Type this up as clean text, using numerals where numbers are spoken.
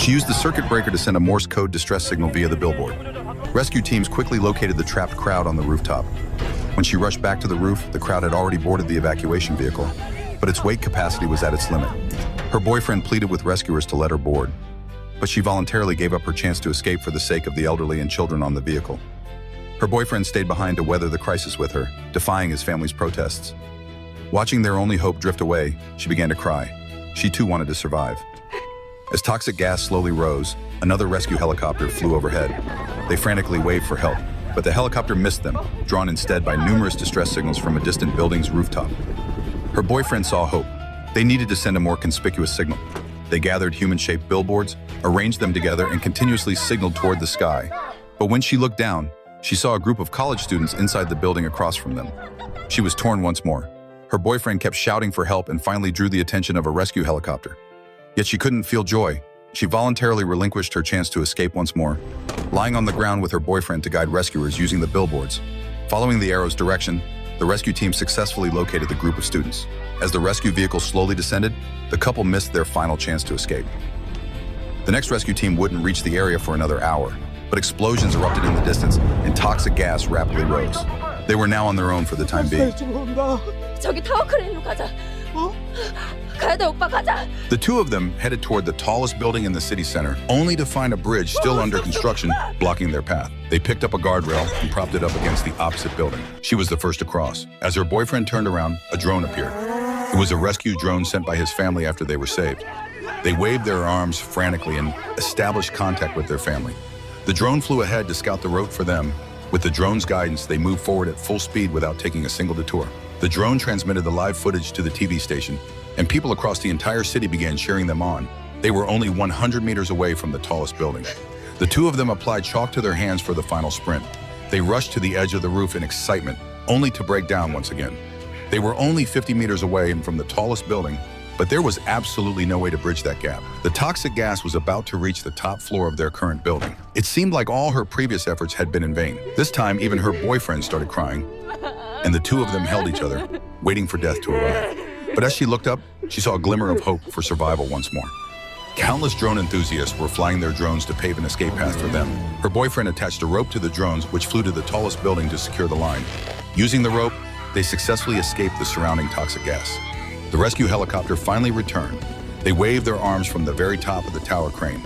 She used the circuit breaker to send a Morse code distress signal via the billboard. Rescue teams quickly located the trapped crowd on the rooftop. When she rushed back to the roof, the crowd had already boarded the evacuation vehicle, but its weight capacity was at its limit. Her boyfriend pleaded with rescuers to let her board, but she voluntarily gave up her chance to escape for the sake of the elderly and children on the vehicle. Her boyfriend stayed behind to weather the crisis with her, defying his family's protests. Watching their only hope drift away, she began to cry. She too wanted to survive. As toxic gas slowly rose, another rescue helicopter flew overhead. They frantically waved for help, but the helicopter missed them, drawn instead by numerous distress signals from a distant building's rooftop. Her boyfriend saw hope. They needed to send a more conspicuous signal. They gathered human-shaped billboards, arranged them together, and continuously signaled toward the sky. But when she looked down, she saw a group of college students inside the building across from them. She was torn once more. Her boyfriend kept shouting for help and finally drew the attention of a rescue helicopter. Yet she couldn't feel joy. She voluntarily relinquished her chance to escape once more, lying on the ground with her boyfriend to guide rescuers using the billboards. Following the arrow's direction, the rescue team successfully located the group of students. As the rescue vehicle slowly descended, the couple missed their final chance to escape. The next rescue team wouldn't reach the area for another hour, but explosions erupted in the distance and toxic gas rapidly rose. They were now on their own for the time being. 저기 타워 크레인으로 가자. 가야 돼, 오빠, 가자. The two of them headed toward the tallest building in the city center, only to find a bridge still under construction blocking their path. They picked up a guardrail and propped it up against the opposite building. She was the first to cross. As her boyfriend turned around, a drone appeared. It was a rescue drone sent by his family after they were saved. They waved their arms frantically and established contact with their family. The drone flew ahead to scout the route for them. With the drone's guidance, they moved forward at full speed without taking a single detour. The drone transmitted the live footage to the TV station, and people across the entire city began cheering them on. They were only 100 meters away from the tallest building. The two of them applied chalk to their hands for the final sprint. They rushed to the edge of the roof in excitement, only to break down once again. They were only 50 meters away from the tallest building, but there was absolutely no way to bridge that gap. The toxic gas was about to reach the top floor of their current building. It seemed like all her previous efforts had been in vain. This time, even her boyfriend started crying, and the two of them held each other, waiting for death to arrive. But as she looked up, she saw a glimmer of hope for survival once more. Countless drone enthusiasts were flying their drones to pave an escape path for them. Her boyfriend attached a rope to the drones, which flew to the tallest building to secure the line. Using the rope, they successfully escaped the surrounding toxic gas. The rescue helicopter finally returned. They waved their arms from the very top of the tower crane.